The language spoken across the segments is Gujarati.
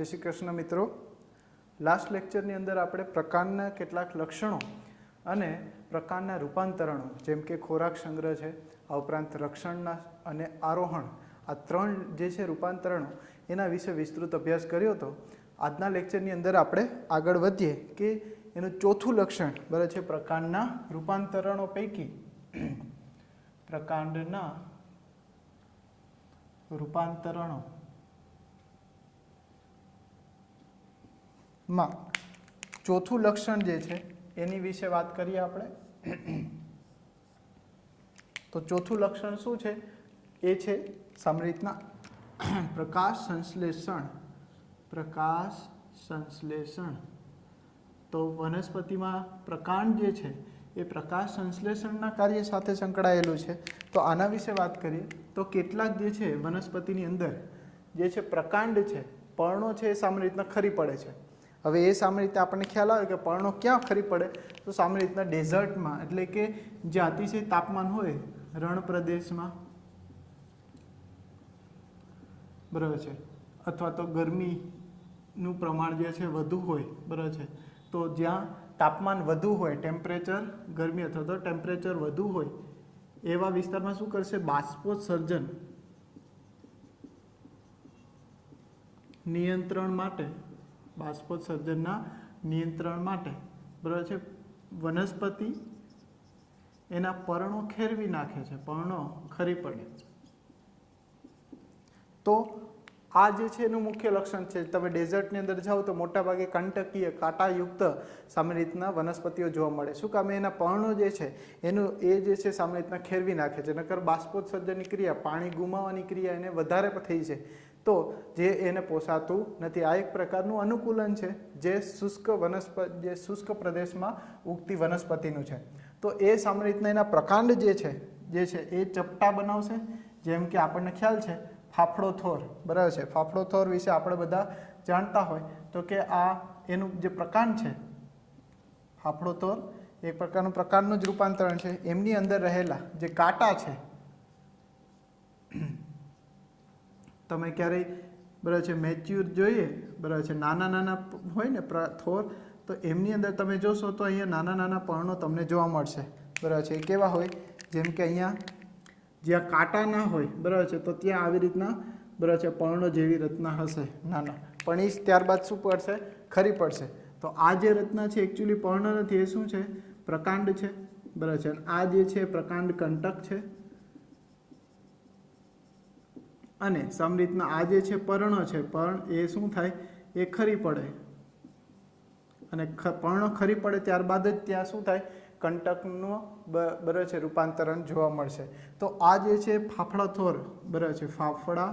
શ્રી કૃષ્ણ મિત્રો। લાસ્ટ લેક્ચરની અંદર આપણે પ્રકારના કેટલાક લક્ષણો અને પ્રકારના રૂપાંતરણો જેમ કે ખોરાક સંગ્રહ છે, આ ઉપરાંત રક્ષણના અને આરોહણ, આ ત્રણ જે છે રૂપાંતરણો એના વિશે વિસ્તૃત અભ્યાસ કર્યો હતો। આજના લેક્ચરની અંદર આપણે આગળ વધીએ કે એનું ચોથું લક્ષણ બરાબર છે પ્રકારના રૂપાંતરણો પૈકી પ્રકાંડના રૂપાંતરણો માં ચોથું લક્ષણ જે છે એની વિશે વાત કરીએ આપણે। તો ચોથું લક્ષણ શું છે? એ છે સામાન્ય રીતના પ્રકાશ સંશ્લેષણ। પ્રકાશ સંશ્લેષણ તો વનસ્પતિમાં પ્રકાંડ જે છે એ પ્રકાશ સંશ્લેષણના કાર્ય સાથે સંકળાયેલું છે। તો આના વિશે વાત કરીએ તો કેટલાક જે છે વનસ્પતિની અંદર જે છે પ્રકાંડ છે, પર્ણો છે, એ સામાન્ય રીતના ખરી પડે છે। હવે એ સામાન્ય રીતે આપણને ખ્યાલ આવે કે પર્ણો ક્યાં ખરી પડે તો સામાન્ય રીતના ડેઝર્ટમાં, એટલે કે જ્યાં અતિશય તાપમાન હોય, રણ પ્રદેશમાં બરાબર છે, અથવા તો ગરમીનું પ્રમાણ જે છે વધુ હોય બરાબર છે, તો જ્યાં તાપમાન વધુ હોય, ટેમ્પરેચર ગરમી અથવા તો ટેમ્પરેચર વધુ હોય એવા વિસ્તારમાં શું કરશે? બાષ્પોત્સર્જન નિયંત્રણ માટે, બાષ્પોત્સર્જનના નિયંત્રણ માટે બરાબર છે વનસ્પતિ એના પર્ણો ખેરવી નાખે છે, પર્ણો ખરી પડે। તો આ જે છે એનું મુખ્ય લક્ષણ છે। તમે ડેઝર્ટની અંદર જાઓ તો મોટાભાગે કંટકીય કાંટાયુક્ત સામાન્ય રીતના વનસ્પતિઓ જોવા મળે। શું કામ? એના પર્ણો જે છે એનું એ જે છે સામાન્ય રીતના ખેરવી નાખે છે, નકર બાષ્પોત્સર્જનની ક્રિયા, પાણી ગુમાવવાની ક્રિયા એને વધારે થઈ છે તો જે એને પોસાતું નથી। આ એક પ્રકારનું અનુકૂલન છે જે શુષ્ક પ્રદેશમાં ઉગતી વનસ્પતિનું છે। તો એ સામાન્ય રીતના એના પ્રકાંડ જે છે એ ચપટા બનાવશે। જેમ કે આપણને ખ્યાલ છે ફાફડો થોર બરાબર છે, ફાફડો થોર વિશે આપણે બધા જાણતા હોય તો કે આ એનું જે પ્રકાંડ છે ફાફડો થોર એક પ્રકારનું પ્રકાંડનું જ રૂપાંતરણ છે। એમની અંદર રહેલા જે કાંટા છે, તમે ક્યારેય બરાબર છે મેચ્યોર જોઈએ બરાબર છે, નાના નાના હોય ને થોર, તો એમની અંદર તમે જોશો તો અહીંયા નાના નાના પર્ણો તમને જોવા મળશે બરાબર છે। એ કેવા હોય? જેમ કે અહીંયા જ્યાં કાંટા ના હોય બરાબર છે તો ત્યાં આવી રીતના બરાબર છે પર્ણો જેવી રચના હશે નાના, પણ એ ત્યારબાદ શું પડશે? ખરી પડશે। તો આ જે રચના છે એકચ્યુઅલી પર્ણ નથી, એ શું છે? પ્રકાંડ છે બરાબર છે। આ જે છે પ્રકાંડ કંટક છે અને સામાન્ય રીતના આ જે છે પર્ણ છે, પર્ણ એ શું થાય? એ ખરી પડે અને પર્ણ ખરી પડે ત્યારબાદ જ ત્યાં શું થાય? કંટકનું બરાબર છે રૂપાંતરણ જોવા મળશે। તો આ જે છે ફાફડા થોર બરાબર છે, ફાફડા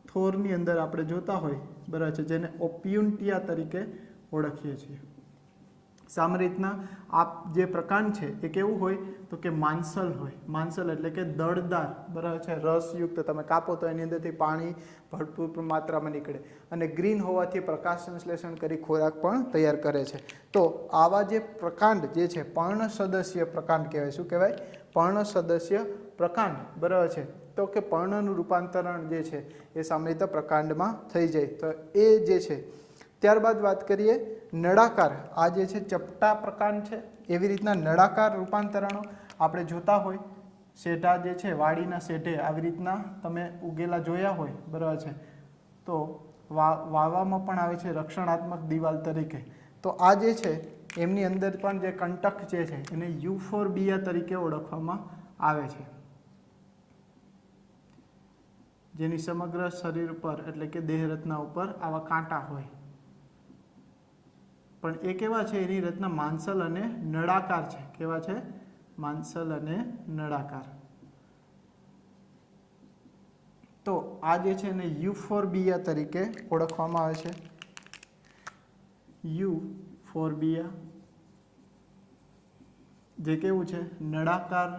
થોરની અંદર આપણે જોતા હોય બરાબર છે, જેને ઓપ્યુન્ટિયા તરીકે ઓળખીએ છીએ। સામાન્ય રીતના આ જે પ્રકાંડ છે એ કેવું હોય તો કે માંસલ હોય। માંસલ એટલે કે દળદાર બરાબર છે, રસયુક્ત, તમે કાપો તો એની અંદરથી પાણી ભરપૂર માત્રામાં નીકળે અને ગ્રીન હોવાથી પ્રકાશ સંશ્લેષણ કરી ખોરાક પણ તૈયાર કરે છે। તો આવા જે પ્રકાંડ જે છે પર્ણ સદસ્ય પ્રકાંડ કહેવાય। શું કહેવાય? પર્ણ સદસ્ય પ્રકાંડ બરાબર છે। તો કે પર્ણનું રૂપાંતરણ જે છે એ સામાન્ય રીતે પ્રકાંડમાં થઈ જાય। તો એ જે છે ત્યારબાદ વાત કરીએ નળાકાર, આ જે છે ચપટા પ્રકાંડ છે, એવી રીતના નળાકાર રૂપાંતરણો આપણે જોતા હોય। શેઢા જે છે વાડીના શેઢે આવી રીતના તમે ઉગેલા જોયા હોય બરાબર છે, તો વાવવામાં પણ આવે છે રક્ષણાત્મક દિવાલ તરીકે। તો આ જે છે એમની અંદર પણ જે કંટક જે છે એને યુફોર્બિયા તરીકે ઓળખવામાં આવે છે, જેની સમગ્ર શરીર પર એટલે કે દેહ રચના ઉપર આવા કાંટા હોય, પણ એ કેવા છે? એની રચના માંસલ અને નળાકાર છે। કેવા છે? માંસલ અને નળાકાર। તો આ જે છે એને યુફોર્બિયા તરીકે ઓળખવામાં આવે છે। યુફોર્બિયા જે કેવું છે? નળાકાર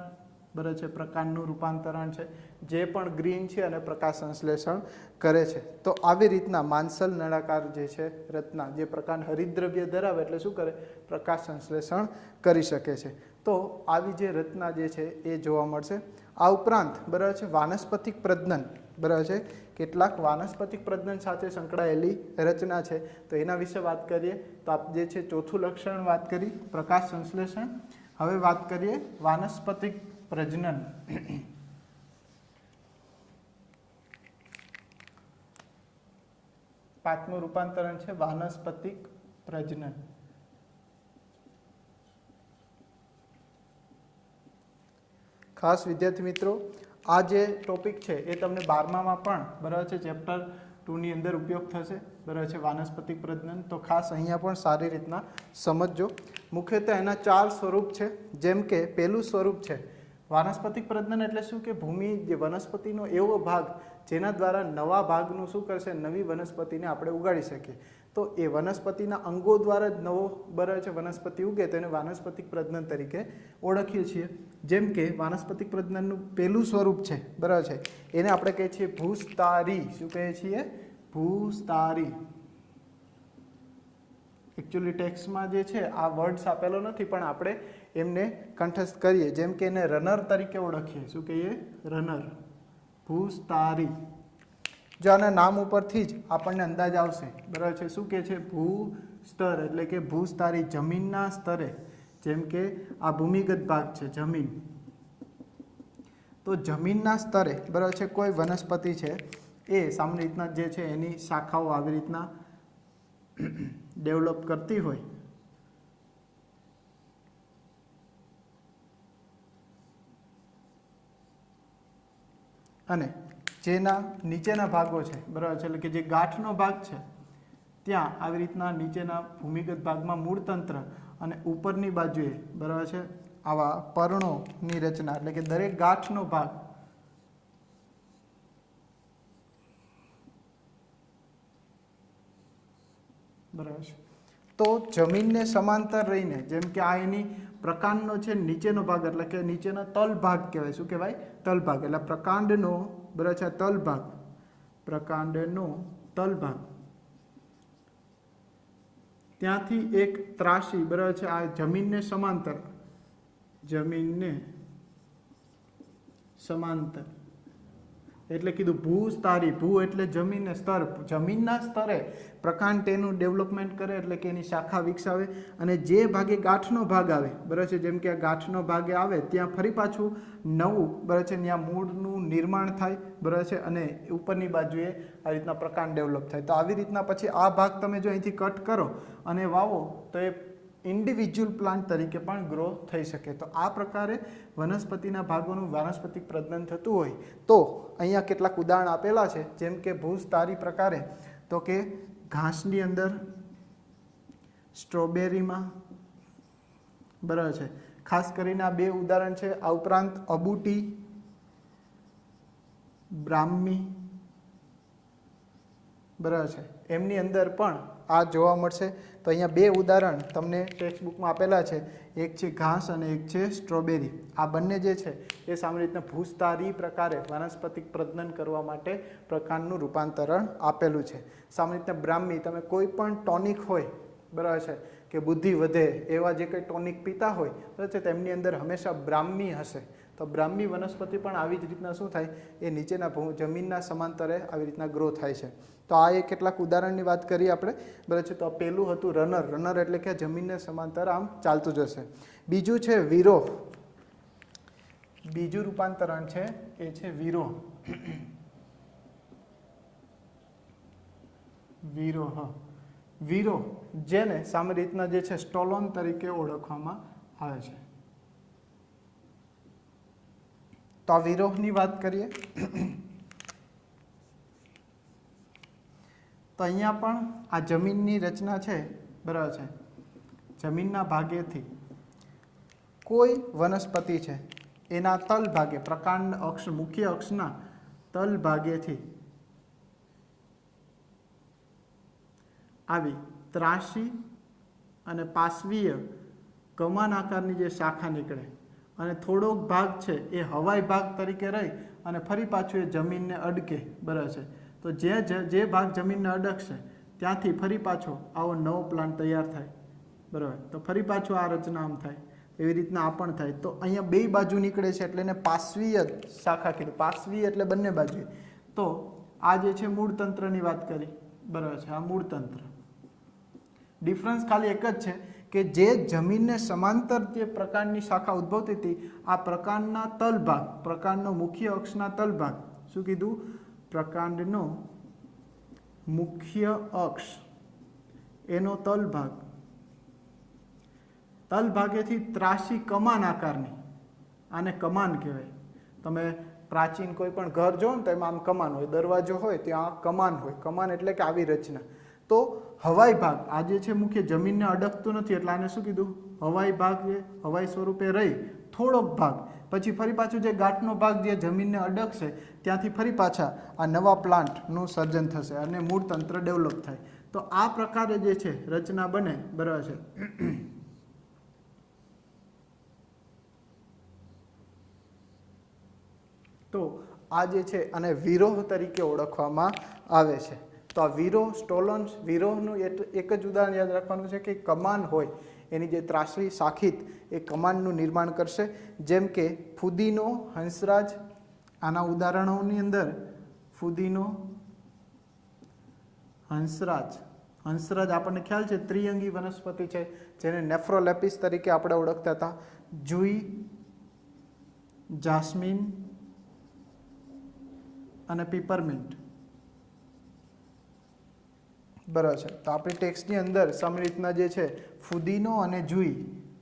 બરાબર છે પ્રકારનું રૂપાંતરણ છે, જે પણ ગ્રીન છે અને પ્રકાશ સંશ્લેષણ કરે છે। તો આવી રીતના માંસલ નળાકાર જે છે રચના, જે પ્રકાર હરિતદ્રવ્ય ધરાવે એટલે શું કરે? પ્રકાશ સંશ્લેષણ કરી શકે છે। તો આવી જે રચના જે છે એ જોવા મળશે। આ ઉપરાંત બરાબર છે વાનસ્પતિક પ્રજનન બરાબર છે, કેટલાક વાનસ્પતિક પ્રજનન સાથે સંકળાયેલી રચના છે, તો એના વિશે વાત કરીએ તો આપ જે છે ચોથું લક્ષણ વાત કરી પ્રકાશ સંશ્લેષણ. હવે વાત કરીએ વાનસ્પતિક પ્રજનન. પાંચમું રૂપાંતરણ છે વાનસ્પતિક પ્રજનન. ખાસ વિદ્યાર્થી મિત્રો, આ જે ટોપિક છે એ તમને 12મામાં પણ બરાબર છે ચેપ્ટર 2 ની અંદર ઉપયોગ થશે બરાબર છે વાનસ્પતિક પ્રજનન. તો ખાસ અહીંયા પણ સારી રીતના સમજજો. મુખ્યત્વે એના 4 સ્વરૂપ છે. જેમ કે પહેલું સ્વરૂપ છે વાનસ્પતિક પ્રજનન એટલે શું કે ભૂમિ જે વનસ્પતિનો એવો ભાગ જેના દ્વારા નવા ભાગનું શું કરશે નવી વનસ્પતિને આપણે ઉગાડી શકીએ. તો એ વનસ્પતિના અંગો દ્વારા જ નવો બરાબર છે વનસ્પતિ ઉગે તો એને વાનસ્પતિક પ્રજનન તરીકે ઓળખીએ છીએ. જેમ કે વાનસ્પતિક પ્રજનનનું પહેલું સ્વરૂપ છે બરાબર છે એને આપણે કહીએ છીએ ભૂસ્તારી. શું કહીએ છીએ? ભૂસ્તારી. એકચ્યુઅલી ટેક્સ્ટમાં જે છે આ વર્ડ્સ આપેલો નથી પણ આપણે એમને કંઠસ્થ કરીએ. જેમ કે એને રનર તરીકે ઓળખીએ. શું કહીએ? રનર. ભૂસ્તારી. જો આના નામ ઉપરથી જ આપણને અંદાજ આવશે બરાબર છે શું કહે છે? ભૂસ્તર એટલે કે ભૂસ્તારી જમીનના સ્તરે. જેમ કે આ ભૂમિગત ભાગ છે જમીન, તો જમીનના સ્તરે બરાબર છે કોઈ વનસ્પતિ છે એ સામાન્ય રીતના જે છે એની શાખાઓ આવી રીતના ડેવલપ કરતી હોય અને જેના નીચેના ભાગો છે બરાબર છે એટલે કે જે ગાંઠનો ભાગ છે ત્યાં આવી રીતના નીચેના ભૂમિગત ભાગમાં મૂળતંત્ર અને ઉપરની બાજુએ બરાબર છે આવા પર્ણોની રચના એટલે કે દરેક ગાંઠનો ભાગ બરાબર છે તો જમીનને સમાંતર રહીને જેમ કે આ એની પ્રકાંડનો છે નીચેનો ભાગ એટલે કે નીચેનો તલ ભાગ કહેવાય. શું કહેવાય? તલ ભાગ. એટલે પ્રકાંડનો બરાબર છે તલ ભાગ, પ્રકાંડનો તલ ભાગ ત્યાંથી એક ત્રાસી બરાબર છે આ જમીનને સમાંતર, જમીનને સમાંતર એટલે કીધું ભૂસ્તારી. ભૂ એટલે જમીનને સ્તર, જમીનના સ્તરે પ્રકાંડ તેનું ડેવલપમેન્ટ કરે એટલે કે એની શાખા વિકસાવે અને જે ભાગે ગાંઠનો ભાગ આવે બરાબર છે જેમ કે આ ગાંઠનો ભાગે આવે ત્યાં ફરી પાછું નવું બરાબર છે ત્યાં મૂળનું નિર્માણ થાય બરાબર છે અને ઉપરની બાજુએ આ રીતના પ્રકાંડ ડેવલપ થાય. તો આવી રીતના પછી આ ભાગ તમે જો અહીંથી કટ કરો અને વાવો તો એ ઇન્ડિવિજ્યુઅલ પ્લાન્ટ તરીકે પણ ગ્રો થઈ શકે. તો આ પ્રકારે વનસ્પતિના ભાગોનું વાનસ્પતિક પ્રજનન થતું હોય. તો અહીંયા કેટલાક ઉદાહરણ આપેલા છે જેમ કે ભૂસ્તારી પ્રકારે તો કે ઘાસની અંદર, સ્ટ્રોબેરીમાં બરાબર છે ખાસ કરીને આ 2 ઉદાહરણ છે. આ ઉપરાંત અબુટી, બ્રાહ્મી બરાબર છે એમની અંદર પણ આ જોવા મળશે. તો અહીંયા 2 ઉદાહરણ તમને ટેક્સ્ટ બુકમાં આપેલા છે. એક છે ઘાસ અને એક છે સ્ટ્રોબેરી. આ બંને જે છે એ સામાન્ય રીતના ભૂસ્તારી પ્રકારે વાનસ્પતિક પ્રજનન કરવા માટે પ્રકાંડનું રૂપાંતરણ આપેલું છે. સામાન્ય રીતના બ્રાહ્મી તમે કોઈ પણ ટોનિક હોય બરાબર છે કે બુદ્ધિ વધે એવા જે કંઈ ટોનિક પીતા હોય બરાબર છે તેમની અંદર હંમેશા બ્રાહ્મી હશે. તો બ્રાહ્મી વનસ્પતિ પણ આવી જ રીતના શું થાય એ નીચેના જમીનના સમાંતરે આવી રીતના ગ્રો થાય છે. તો આ એક કેટલાક ઉદાહરણની વાત કરીએ આપણે બરાબર છે. તો આ પહેલું હતું રનર. રનર એટલે કે જમીનને સમાંતર આમ ચાલતું જશે. બીજું છે વિરોહ. બીજું રૂપાંતરણ છે એ છે વિરોહ. વિરોહ. વિરોહ જેને સામાન્ય રીતના જે છે સ્ટોલોન તરીકે ઓળખવામાં આવે છે. તો આ વિરોહની વાત કરીએ તો અહીંયા પણ આ જમીનની રચના છે બરાબર છે. જમીનના ભાગેથી કોઈ વનસ્પતિ છે એના તલ ભાગે પ્રકાંડ અક્ષ મુખ્ય અક્ષના તલ ભાગેથી આવી ત્રાસી અને પાર્શ્વીય કમાન આકારની જે શાખા નીકળે અને થોડોક ભાગ છે એ હવાઈ ભાગ તરીકે રહી અને ફરી પાછું એ જમીનને અડકે બરાબર છે. તો જે ભાગ જમીનને અડકશે ત્યાંથી ફરી પાછો આવો નવો પ્લાન્ટ તૈયાર થાય બરાબર. તો ફરી પાછું આ રચના આમ થાય. એવી રીતના આ પણ થાય. તો અહીંયા બે બાજુ નીકળે છે એટલે એને પાર્શ્વીય શાખા કીધું. પાર્શ્વીય એટલે બંને બાજુએ. તો આ જે છે મૂળ તંત્રની વાત કરી, બરાબર છે, આ મૂળ તંત્ર. ડિફરન્સ ખાલી એક જ છે કે જે જમીનને સમાંતર જે પ્રકારની શાખા ઉદ્ભવતી હતી, આ પ્રકાંડના તલભાગ, પ્રકાંડનો મુખ્ય અક્ષના તલભાગ, શું કીધું? પ્રકાંડનો મુખ્ય અક્ષ એનો તલભાગ, તલભાગેથી ત્રાસી કમાન આકારની, આને કમાન કહેવાય. તમે પ્રાચીન કોઈ પણ ઘર જો ને તો એમાં આમ કમાન હોય, દરવાજો હોય ત્યાં કમાન હોય. કમાન એટલે કે આવી રચના. તો હવાઈ ભાગ આ જે છે મુખ્ય જમીનને અડકતું નથી એટલે આને શું કીધું? હવાઈ ભાગ. જે હવાઈ સ્વરૂપે રહી થોડોક ભાગ, પછી ફરી પાછું જે ગાંઠનો ભાગ જે જમીનને અડકશે ત્યાંથી ફરી પાછા આ નવા પ્લાન્ટનું સર્જન થશે અને મૂળ તંત્ર ડેવલપ થાય. તો આ પ્રકારે જે છે રચના બને, બરાબર છે. તો આ જે છે આને વિરોહ તરીકે ઓળખવામાં આવે છે. તો આ વિરોહ, સ્ટોલન્સ, વિરોહનું એક જ ઉદાહરણ યાદ રાખવાનું છે કે કમાન હોય એની જે ત્રાસી શાખિત એ કમાનનું નિર્માણ કરશે. જેમ કે ફુદીનો, હંસરાજ, આના ઉદાહરણોની અંદર ફુદીનો, હંસરાજ. હંસરાજ આપણને ખ્યાલ છે ત્રિઅંગી વનસ્પતિ છે જેને નેફ્રોલેપિસ તરીકે આપણે ઓળખતા હતા. જુઈ, જાસ્મીન અને પીપરમિન્ટ, બરાબર છે. તો આપણી ટેક્સ્ટની અંદર સમરીતના જે છે ફુદીનો અને જુઈ,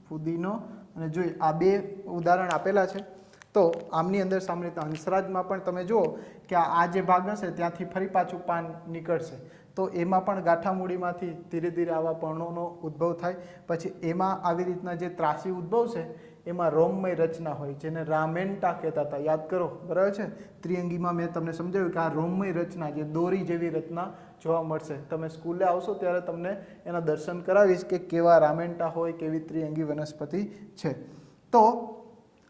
ફુદીનો અને જુઈ આ બે ઉદાહરણ આપેલા છે. તો આમની અંદર સામરીતના હંસરાજમાં પણ તમે જુઓ કે આ જે ભાગ હશે ત્યાંથી ફરી પાછું પાન નીકળશે. તો એમાં પણ ગાંઠામૂળીમાંથી ધીરે ધીરે આવા પર્ણોનો ઉદ્ભવ થાય. પછી એમાં આવી રીતના જે ત્રાસી ઉદ્ભવશે એમાં રોમમય રચના હોય જેને રામેન્ટા કહેતા હતા. યાદ કરો, બરાબર છે. ત્રિઅંગીમાં મેં તમને સમજાવ્યું કે આ રોમમય રચના જે દોરી જેવી રચના જોવા મળશે. તમે સ્કૂલે આવશો ત્યારે તમને એના દર્શન કરાવીશ કે કેવા રામેન્ટા હોય, કેવી ત્રિઅંગી વનસ્પતિ છે. તો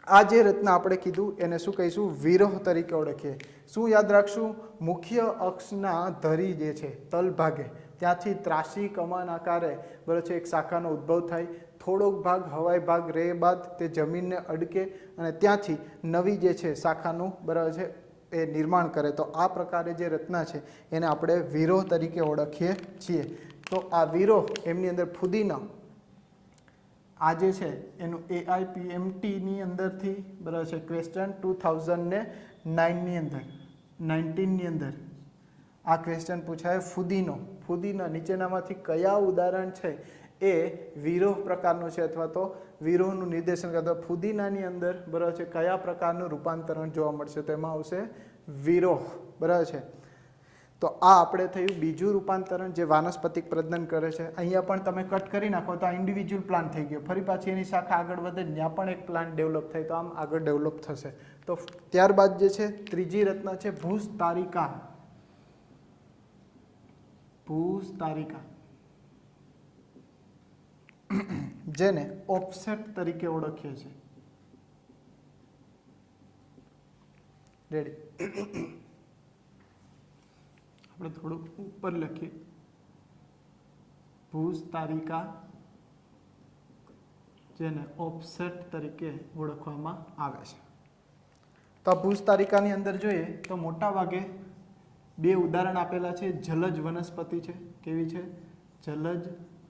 આ જે રચના આપણે કીધું એને શું કહીશું? વિરોહ તરીકે ઓળખીએ. શું યાદ રાખશું? મુખ્ય અક્ષના ધરી જે છે તલભાગે ત્યાંથી ત્રાસી કમાન આકારે, બરાબર છે, એક શાખાનો ઉદ્ભવ થાય. થોડોક ભાગ હવાઈ ભાગ રહે બાદ તે જમીનને અડકે અને ત્યાંથી નવી જે છે શાખાનું, બરાબર છે, એ નિર્માણ કરે. તો આ પ્રકારે જે રચના છે એને આપણે વિરોહ તરીકે ઓળખીએ છીએ. તો આ વિરોહ એમની અંદર ફુદીના આ જે છે એનું AIPMTની અંદરથી, બરાબર છે, ક્વેશ્ચન 2009ની અંદર 19ની અંદર આ ક્વેશ્ચન પૂછાય. ફુદીનો, ફુદીના નીચેનામાંથી કયા ઉદાહરણ છે એ વિરોહ પ્રકારનું છે અથવા તો વિરોહનું નિર્દેશન કરતા? ફુદીનાની અંદર, બરાબર છે, કયા પ્રકારનું રૂપાંતરણ જોવા મળશે? તો એમાં આવશે વિરોહ, બરાબર છે. તો આ આપણે થયું બીજું રૂપાંતરણ જે વાનસ્પતિક પ્રજનન કરે છે. અહીંયા પણ તમે કટ કરી નાખો તો આ ઇન્ડિવિજ્યુઅલ પ્લાન્ટ થઈ ગયો. ફરી પાછી એની શાખા આગળ વધે ત્યાં પણ એક પ્લાન્ટ ડેવલપ થાય તો આમ આગળ ડેવલપ થશે. તો ત્યારબાદ જે છે ત્રીજી રચના છે ભૂસ્તારિકા. ભૂસ્તારિકા જેને ઓફસેટ તરીકે ઓળખીએ છીએ. રેડી? આપણે થોડુંક ઉપર લખીએ. ભૂસ્તારિકા જેને ઓફસેટ તરીકે ઓળખવામાં આવે છે. તો ભૂસ્તારિકાની અંદર જોઈએ તો મોટા ભાગે બે ઉદાહરણ આપેલા છે. જલજ વનસ્પતિ છે. કેવી છે? જલજ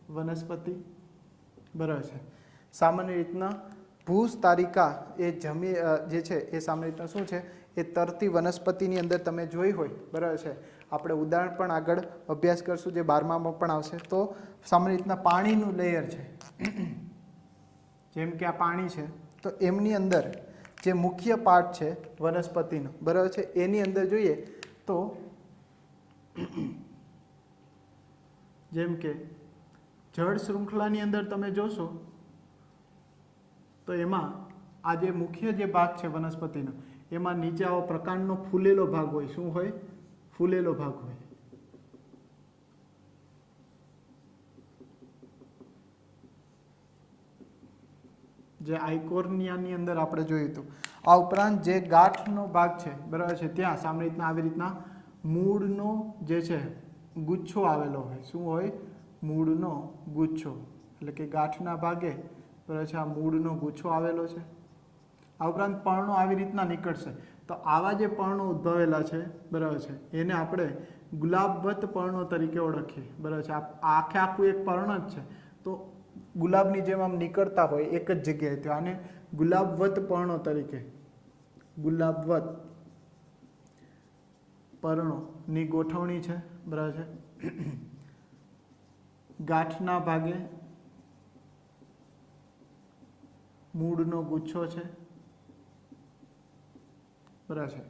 વનસ્પતિ, બરાબર છે. સામાન્ય રીતના ભૂસ્તારિકા એ જે છે એ સામાન્ય રીતના શું છે? એ તરતી વનસ્પતિની અંદર તમે જોઈ હોય, બરાબર છે. આપણે ઉદાહરણ પણ આગળ અભ્યાસ કરશું જે 12માં પણ આવશે. તો સામાન્ય રીતના પાણીનું લેયર છે. જેમ કે આ પાણી છે તો એમની અંદર જે મુખ્ય પાર્ટ છે વનસ્પતિનો, બરાબર છે, એની અંદર જોઈએ તો જેમ કે જળ શૃંખલાની અંદર તમે જોશો તો એમાં આ જે મુખ્ય જે ભાગ છે વનસ્પતિનો એમાં નીચે આવો પ્રકાંડનો ફૂલેલો ભાગ હોય. શું હોય? ફૂલેલો ભાગ હોય. જે આઇકોર્નિયાની અંદર આપણે જોયું હતું. આ ઉપરાંત જે ગાંઠનો ભાગ છે, બરાબર છે, ત્યાં સામાન્ય રીતના આવી રીતના મૂળનો જે છે ગુચ્છો આવેલો હોય. શું હોય? મૂળનો ગુચ્છો. એટલે કે ગાંઠના ભાગે, બરાબર છે, આ મૂળનો ગુચ્છો આવેલો છે. આ ઉપરાંત પર્ણો આવી રીતના નીકળશે. તો આવા જે પર્ણો ઉદ્ભવેલા છે બરાબર છે એને આપણે ગુલાબવત પર્ણો તરીકે ઓળખીએ. બરાબર છે, આ આખે આખું એક પર્ણ જ છે, તો ગુલાબની જેમ આમ નીકળતા હોય એક જ જગ્યાએ, તો આને ગુલાબવત પર્ણો તરીકે, ગુલાબવત પર્ણોની ગોઠવણી છે. બરાબર છે, ગાંઠના ભાગે મૂળનો ગુચ્છો છે. બરાબર છે,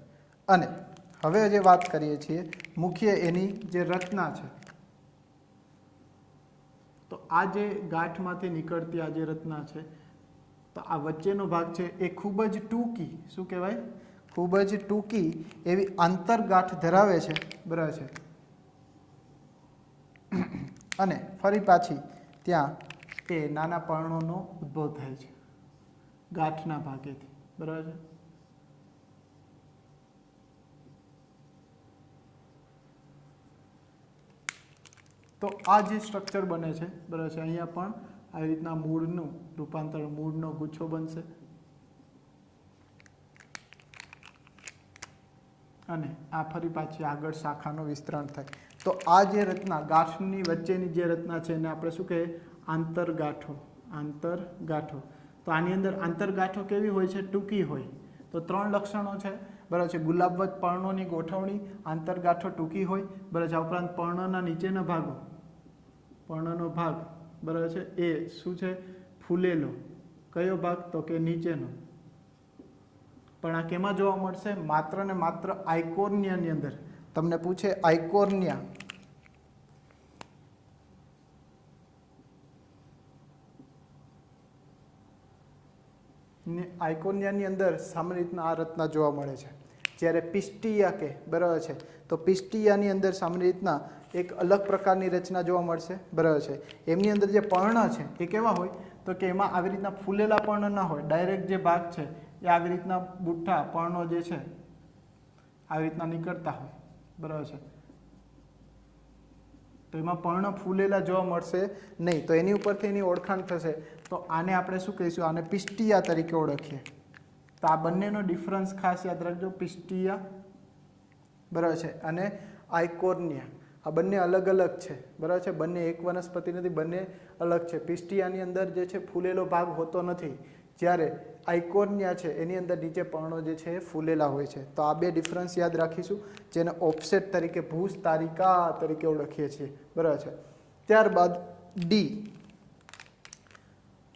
અને હવે જે વાત કરીએ છીએ મુખ્ય એની જે રચના છે, તો આ જે ગાંઠમાંથી નીકળતી આ જે રચના છે, તો આ વચ્ચેનો ભાગ છે એ ખૂબ જ ટૂંકી, શું કહેવાય, ખૂબ જ ટૂંકી એવી આંતરગાંઠ ધરાવે છે. બરાબર છે, અને ફરી પાછી ત્યાં એ નાના પર્ણોનો ઉદ્ભવ થાય છે ગાંઠના ભાગેથી. બરાબર છે, તો આ જે સ્ટ્રક્ચર બને છે બરાબર છે, અહીંયા પણ આવી રીતના મૂળનું રૂપાંતર, મૂળનો ગુચ્છો બનશે અને આ ફરી પાછી આગળ શાખાનો વિસ્તરણ થાય. તો આ જે રચના ગાંઠની વચ્ચેની જે રચના છે એને આપણે શું કહીએ, આંતરગાંઠો. આંતરગાંઠો. તો આની અંદર આંતરગાંઠો કેવી હોય છે, ટૂંકી હોય. તો 3 લક્ષણો છે. બરાબર છે, ગુલાબવત પર્ણોની ગોઠવણી, આંતરગાંઠો ટૂંકી હોય. બરાબર છે, આ ઉપરાંત પર્ણના નીચેના ભાગો, પર્ણનો ભાગ બરાબર છે એ શું છે, ફૂલેલો. કયો ભાગ, તો કે નીચેનો. પણ આ કેમાં જોવા મળશે, માત્ર ને માત્ર આઇકોર્નિયાની અંદર. તમને પૂછે આઇકોર્નિયા, આઇકોર્નિયાની અંદર સામાન્ય રીતના આ રચના જોવા મળે છે. જ્યારે પિસ્ટિયા કે બરાબર છે, તો પિસ્ટિયાની અંદર સામાન્ય રીતના એક અલગ પ્રકારની રચના જોવા મળશે. બરાબર છે, એમની અંદર જે પર્ણ છે એ કેવા હોય, તો કે એમાં આવી રીતના ફૂલેલા પર્ણ ના હોય, ડાયરેક્ટ જે ભાગ છે એ આવી રીતના બુઠ્ઠા પર્ણો જે છે આવી રીતના નીકળતા હોય. બરાબર છે, તો એમાં પર્ણ ફૂલેલા જોવા મળશે નહીં. તો એની ઉપરથી એની ઓળખાણ થશે. તો આને આપણે શું કહીશું, આને પિસ્ટિયા તરીકે ઓળખીએ. તો આ બંનેનો ડિફરન્સ ખાસ યાદ રાખજો, પિસ્ટિયા બરાબર છે અને આઇકોર્નિયા. આ બંને અલગ અલગ છે. બરાબર છે, બંને એક વનસ્પતિ નથી, બંને અલગ છે. પિસ્ટિયાની અંદર જે છે ફૂલેલો ભાગ હોતો નથી, જ્યારે આઇકોર્નિયા છે એની અંદર નીચે પર્ણો જે છે એ ફૂલેલા હોય છે. તો આ બે ડિફરન્સ યાદ રાખીશું, જેને ઓફસેટ તરીકે, ભૂસ્તારિકા તરીકે ઓળખીએ છીએ. બરાબર છે, ત્યારબાદ ડી,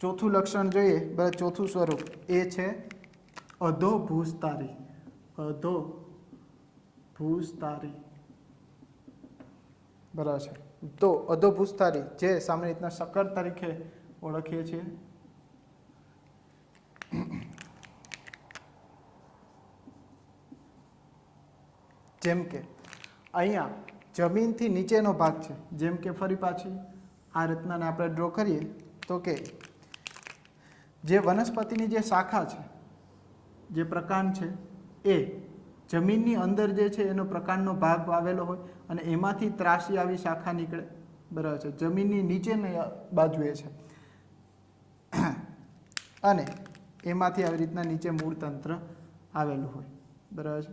ચોથું લક્ષણ જોઈએ. બરાબર, ચોથું સ્વરૂપ એ છે અધો ભૂસ્તારી. અધો ભૂસ્તારી. બરાબર છે, તો અધો ભૂસ્તારી જે સામાન્ય રીતના સકર તરીકે ઓળખીએ છીએ. જેમ કે અહીંયા જમીનથી નીચેનો ભાગ છે. જેમ કે ફરી પાછી આ રચનાને આપણે ડ્રો કરીએ તો કે જે વનસ્પતિની જે શાખા છે, જે પ્રકાંડ છે, એ જમીનની અંદર જે છે એનો પ્રકાંડનો ભાગ આવેલો હોય અને એમાંથી ત્રાસી આવી શાખા નીકળે. બરાબર છે, જમીનની નીચેની બાજુએ છે અને એમાંથી આવી રીતના નીચે મૂળ તંત્ર આવેલું હોય. બરાબર છે,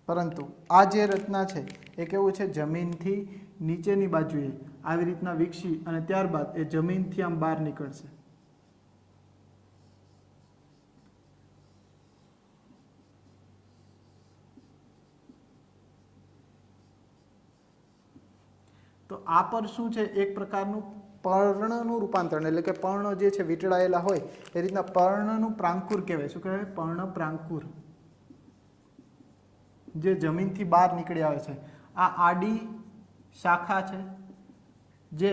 પરંતુ આ જે રચના છે એ કેવું છે, જમીનથી નીચેની બાજુએ આવી રીતના વિકસી અને ત્યારબાદ એ જમીનથી આમ બહાર નીકળશે. તો આ પર શું છે, એક પ્રકારનું પર્ણનું રૂપાંતરણ, એટલે કે પર્ણ જે છે વીંટળાયેલા હોય એ રીતના પર્ણનું પ્રાંકુર કહેવાય. શું કહેવાય, પર્ણ પ્રાંકુર, જે જમીનથી બહાર નીકળી આવે છે. આ આડી શાખા છે જે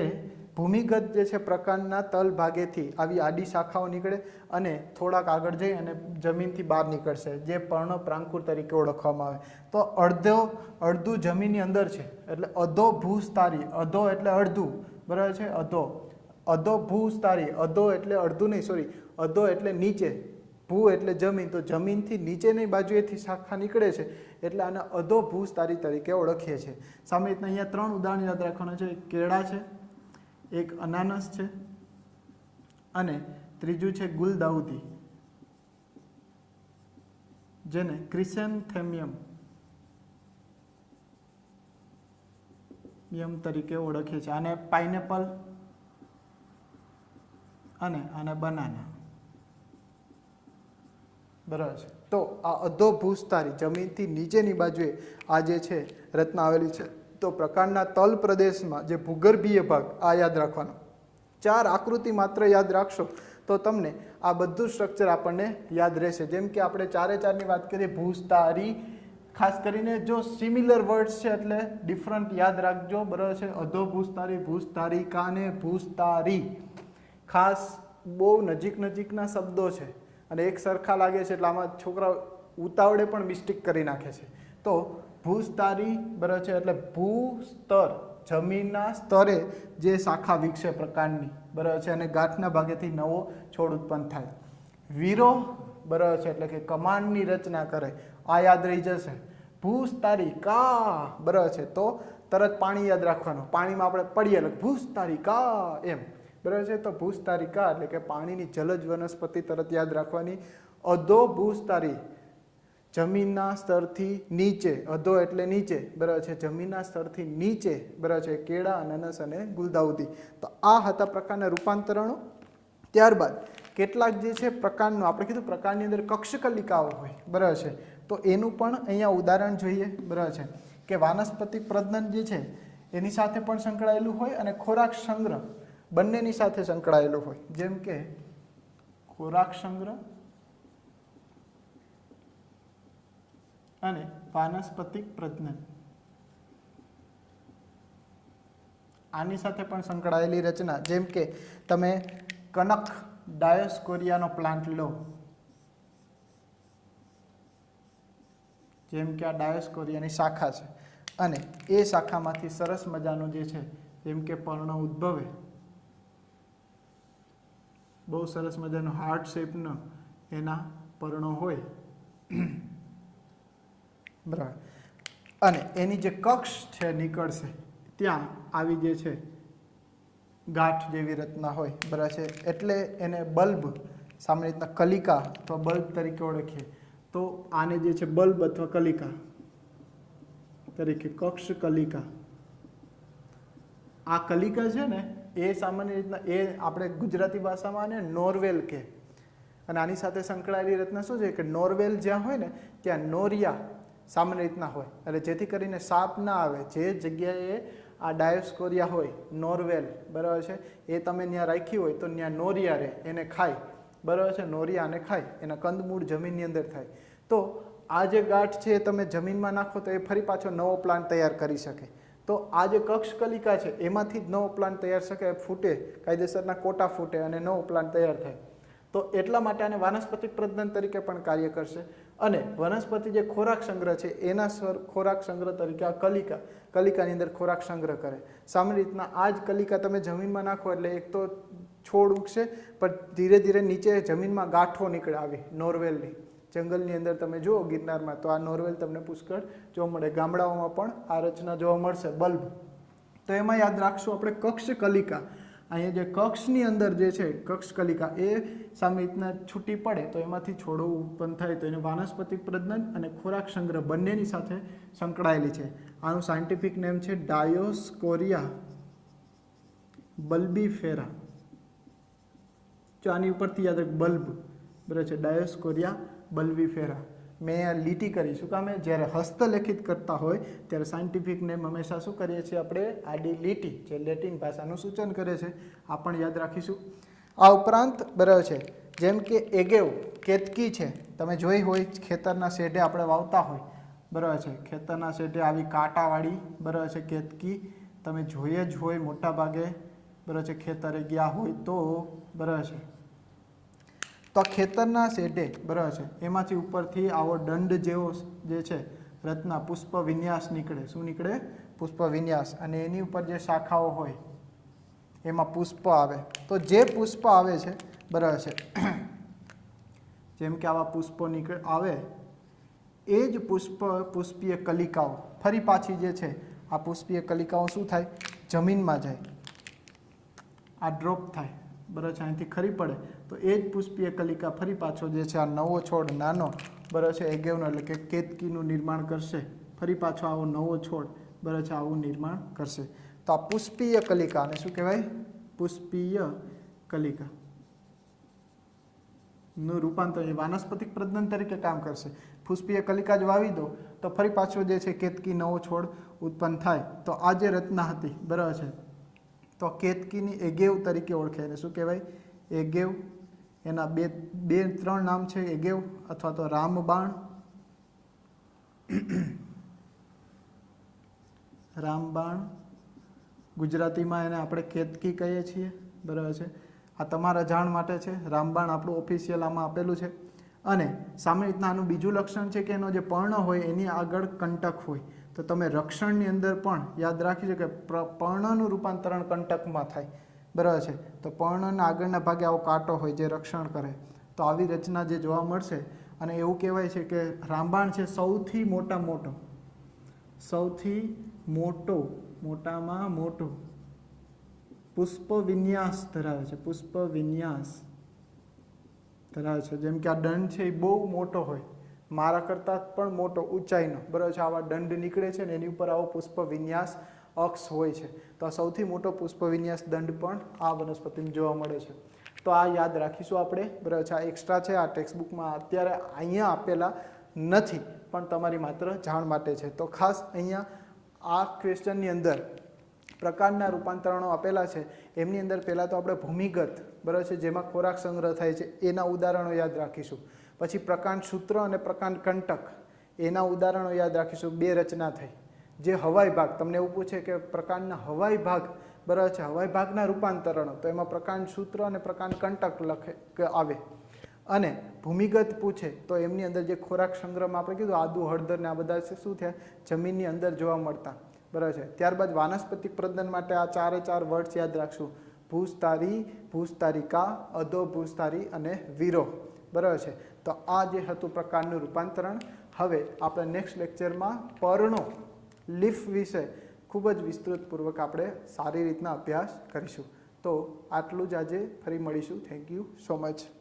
ભૂમિગત જે છે પ્રકાંડના તલ ભાગેથી આવી આડી શાખાઓ નીકળે અને થોડાક આગળ જઈ અને જમીનથી બહાર નીકળશે, જે પર્ણ પ્રાંકુર તરીકે ઓળખવામાં આવે. તો અડધું જમીનની અંદર છે, એટલે અધો ભૂસ્તારી. અધો એટલે અડધું. બરાબર છે, અધો ભૂસ્તારી. અધો એટલે અડધું નહીં, સોરી, અધો એટલે નીચે, ભૂ એટલે જમીન. તો જમીનથી નીચેની બાજુએથી શાખા નીકળે છે એટલે આને અધો ભૂસ્તારી તરીકે ઓળખીએ છીએ. સામે રીતના અહીંયા 3 ઉદાહરણ યાદ રાખવાના છે. કેળા છે, એક અનાનસ છે અને ત્રીજું છે ગુલદાઉદી, જેને ક્રિસેન્થેમિયમ તરીકે ઓળખીએ છીએ. આને પાઇનેપલ અને આને બનાના. બરાબર છે. તો આ અધોભૂસ્તારી જમીનથી નીચેની બાજુએ આ જે છે રચના આવેલી છે. તો પ્રકાંડના તલ પ્રદેશમાં જે ભૂગર્ભીય ભાગ, આ યાદ રાખવાનો. 4 આકૃતિ માત્ર યાદ રાખશો તો તમને આ બધું સ્ટ્રક્ચર આપણને યાદ રહેશે. જેમ કે આપણે 4 વાત કરીએ, ભૂસ્તારી, ખાસ કરીને જો સિમિલર વર્ડ્સ છે એટલે ડિફરન્ટ યાદ રાખજો. બરાબર છે. અધોભૂસ્તારી, ભૂસ્તારિકા અને ભૂસ્તારી ખાસ બહુ નજીકના શબ્દો છે અને એક સરખા લાગે છે એટલે આમાં છોકરા ઉતાવળે પણ મિસ્ટેક કરી નાખે છે. તો ભૂસ્તારી બરાબર છે એટલે ભૂસ્તર, જમીનના સ્તરે જે શાખા વિકસે પ્રકાંડની, બરાબર છે, અને ગાંઠના ભાગેથી નવો છોડ ઉત્પન્ન થાય. વીરો બરાબર છે એટલે કે કમાન્ડની રચના કરે, આ યાદ રહી જશે. ભૂસ્તારિકા બરાબર છે તો તરત પાણી યાદ રાખવાનું. પાણીમાં આપણે પડીએ એટલે ભૂસ્તારિકા એમ, બરાબર છે. તો ભૂસ્તારિકા એટલે કે પાણીની જલજ વનસ્પતિ તરત યાદ રાખવાની. અધો ભૂસ્તારી, જમીનના સ્તરથી નીચે, અધો એટલે નીચે, બરાબર છે, જમીનના સ્તરથી નીચે, બરાબર છે, કેળા, અનાનસ અને ગુલદાઉદી. તો આ હતા પ્રકારના રૂપાંતરણો. ત્યારબાદ કેટલાક જે છે પ્રકાંડનું, આપણે કીધું પ્રકાંડની અંદર કક્ષકલિકાઓ હોય, બરાબર છે, તો એનું પણ અહીંયા ઉદાહરણ જોઈએ. બરાબર છે કે વાનસ્પતિક પ્રજનન જે છે એની સાથે પણ સંકળાયેલું હોય અને ખોરાક સંગ્રહ બંનેની સાથે સંકળાયેલું હોય. જેમ કે ખોરાક સંગ્રહ અને વાનસ્પતિક પ્રજનન, આની સાથે પણ સંકળાયેલી રચના. જેમ કે તમે કનક ડાયોસ્કોરિયાનો પ્લાન્ટ લો, જેમ કે આ ડાયોસ્કોરિયાની શાખા છે અને એ શાખામાંથી સરસ મજાનું જે છે, જેમ કે પર્ણ ઉદ્ભવે, બહુ સરસ મજાનો હાર્ટ શેપનો એના પર્ણો હોય, બરાબર, અને એની જે કક્ષ છે નીકળશે ત્યાં આવી જે છે ગાંઠ જેવી રચના હોય, બરાબર છે, એટલે એને બલ્બ, સામાન્ય રીતના કલિકા અથવા બલ્બ તરીકે ઓળખીએ. તો આને જે છે બલ્બ અથવા કલિકા તરીકે, કક્ષ કલિકા. આ કલિકા છે ને એ સામાન્ય રીતના એ આપણે ગુજરાતી ભાષામાં આને નોરવેલ કહે. અને આની સાથે સંકળાયેલી રચના શું છે કે નોરવેલ જ્યાં હોય ને ત્યાં નોરિયા સામાન્ય રીતના હોય, એટલે જેથી કરીને સાપ ના આવે. જે જગ્યાએ આ ડાયોસ્કોરિયા હોય, નોરવેલ, બરાબર છે, એ તમે ત્યાં રાખી હોય તો ત્યાં નોરિયા રહે, એને ખાય, બરાબર છે, નોરિયા આને ખાય, એના કંદમૂળ જમીનની અંદર થાય. તો આ જે ગાંઠ છે એ તમે જમીનમાં નાખો તો એ ફરી પાછો નવો પ્લાન્ટ તૈયાર કરી શકે. તો આ જે કક્ષ કલિકા છે એમાંથી જ નવો પ્લાન્ટ તૈયાર શકે, ફૂટે, કાયદેસરના કોટા ફૂટે અને નવો પ્લાન્ટ તૈયાર થાય. તો એટલા માટે આને વાનસ્પતિક પ્રજનન તરીકે પણ કાર્ય કરશે. અને વનસ્પતિ જે ખોરાક સંગ્રહ છે એના ખોરાક સંગ્રહ તરીકે આ કલિકાની અંદર ખોરાક સંગ્રહ કરે. સામાન્ય રીતના આ જ કલિકા તમે જમીનમાં નાખો એટલે એક તો છોડ ઉગશે, પણ ધીરે ધીરે નીચે જમીનમાં ગાંઠો નીકળે આવી નોરવેલની. જંગલની અંદર તમે જુઓ ગિરનારમાં તો આ નોરવેલ તમને પુષ્કળ જોવા મળે. ગામડાઓમાં પણ આ રચના જોવા મળશે, બલ્બ. તો એમાં યાદ રાખશું આપણે કક્ષ કલિકા. અહીંયા જે કક્ષની અંદર જે છે કક્ષ કલિકા એ સામે રીતના છૂટી પડે તો એમાંથી છોડો ઉત્પન્ન થાય, તો એને વાનસ્પતિક પ્રજનન અને ખોરાક સંગ્રહ બંનેની સાથે સંકળાયેલી છે. આનું સાયન્ટિફિક નેમ છે ડાયોસ્કોરિયા બલ્બીફેરા. જો આની ઉપરથી યાદ રાખ, બલ્બ, બરાબર છે, ડાયોસ્કોરિયા બલ્બીફેરા. મેં આ લીટી કરી, શું કામે? જ્યારે હસ્તલેખિત કરતા હોય ત્યારે સાયન્ટિફિક નેમ હંમેશા શું કરીએ છીએ આપણે? આડી લીટી, જે લેટિન ભાષાનું સૂચન કરે છે, આ પણ યાદ રાખીશું. આ ઉપરાંત, બરાબર છે, જેમ કે એગેવ, કેતકી છે, તમે જોઈ હોય ખેતરના શેઢે આપણે વાવતા હોય, બરાબર છે, ખેતરના શેઢે આવી કાંટાવાળી, બરાબર છે, કેતકી તમે જોઈએ જ હોય મોટા ભાગે, બરાબર છે, ખેતરે ગયા હોય તો, બરાબર છે. તો ખેતરના શેઢે, બરાબર છે, એમાંથી ઉપરથી આવો દંડ જેવો જે છે રચના, પુષ્પ વિન્યાસ નીકળે. શું નીકળે? પુષ્પ વિન્યાસ. અને એની ઉપર જે શાખાઓ હોય એમાં પુષ્પ આવે. તો જે પુષ્પ આવે છે, બરાબર છે, જેમ કે આવા પુષ્પો આવે, એ જ પુષ્પીય કલિકાઓ ફરી પાછી જે છે આ પુષ્પીય કલિકાઓ શું થાય? જમીનમાં જાય. આ ડ્રોપ થાય, બરાબર છે, અહીંથી ખરી પડે તો એ જ પુષ્પીય કલિકા ફરી પાછો જે છે આ નવો છોડ નાનો, બરાબર છે, એગેવનો એટલે કે કેતકીનું નિર્માણ કરશે. ફરી પાછો આવો નવો છોડ, બરાબર છે, આવું નિર્માણ કરશે. તો આ પુષ્પીય કલિકા, અને શું કહેવાય? પુષ્પીય કલિકા નું રૂપાંતર એ વાનસ્પતિક પ્રજનન તરીકે કામ કરશે. પુષ્પીય કલિકા જ વાવી દો તો ફરી પાછો જે છે કેતકી નવો છોડ ઉત્પન્ન થાય. તો આ જે રચના હતી, બરાબર છે, તો કેતકીની એગેવ તરીકે ઓળખાય. એને શું કહેવાય? એગેવ. એના બે ત્રણ નામ છે, એગેવ અથવા તો રામબાણ, રામબાણ, ગુજરાતીમાં એને આપણે કેતકી કહીએ છીએ, બરાબર છે. આ તમારા જાણ માટે છે, રામબાણ આપણું ઓફિશિયલ આમાં આપેલું છે. અને સામાન્ય રીતના આનું બીજું લક્ષણ છે કે એનો જે પર્ણ હોય એની આગળ કંટક હોય. તો તમે રક્ષણની અંદર પણ યાદ રાખી કે પર્ણનું રૂપાંતરણ કંટકમાં થાય, બરાબર છે. તો પર્ણના આગળના ભાગે આવો કાંટો હોય જે રક્ષણ કરે. તો આવી રચના જે જોવા મળશે. અને એવું કહેવાય છે કે રામબાણ છે સૌથી મોટામાં મોટું પુષ્પ વિન્યાસ ધરાવે છે. પુષ્પ વિન્યાસ ધરાવે છે. જેમ કે આ દંડ છે એ બહુ મોટો હોય, મારા કરતાં પણ મોટો ઊંચાઈનો, બરાબર છે. આવા દંડ નીકળે છે ને એની ઉપર આવો પુષ્પ વિન્યાસ અક્ષ હોય છે. તો આ સૌથી મોટો પુષ્પ વિન્યાસ દંડ પણ આ વનસ્પતિમાં જોવા મળે છે. તો આ યાદ રાખીશું આપણે, બરાબર છે. આ એક્સ્ટ્રા છે, આ ટેક્સ્ટ બુકમાં અત્યારે અહીંયા આપેલા નથી, પણ તમારી માત્ર જાણ માટે છે. તો ખાસ અહીંયા આ ક્વેશ્ચનની અંદર પ્રકારના રૂપાંતરણો આપેલા છે. એમની અંદર પહેલાં તો આપણે ભૂમિગત, બરાબર છે, જેમાં ખોરાક સંગ્રહ થાય છે એના ઉદાહરણો યાદ રાખીશું. પછી પ્રકાંડ સૂત્ર અને પ્રકાંડ કંટક એના ઉદાહરણો યાદ રાખીશું. બે રચના થઈ. જે હવાઈ ભાગ, તમને એવું પૂછે કે પ્રકાંડના હવાઈ ભાગ, બરાબર છે, હવાઈ ભાગના રૂપાંતરણો, તો એમાં પ્રકાંડ સૂત્ર અને પ્રકાંડ કંટક લખે કે આવે. અને ભૂમિગત પૂછે તો એમની અંદર જે ખોરાક સંગ્રહમાં આપણે કીધું આદુ, હળદર ને આ બધા શું થયા? જમીનની અંદર જોવા મળતા, બરાબર છે. ત્યારબાદ વાનસ્પતિક પ્રજનન માટે આ 4 વર્ડ્સ યાદ રાખશું. ભૂસ્તારી, ભૂસ્તારિકા, અધો ભૂસ્તારી અને વિરોહ, બરાબર છે. તો આ જે હતું પ્રકારનું રૂપાંતરણ. હવે આપણે નેક્સ્ટ લેક્ચરમાં પર્ણો, લીફ વિશે ખૂબ જ વિસ્તૃતપૂર્વક આપણે સારી રીતના અભ્યાસ કરીશું. તો આટલું જ આજે. ફરી મળીશું. Thank you so much.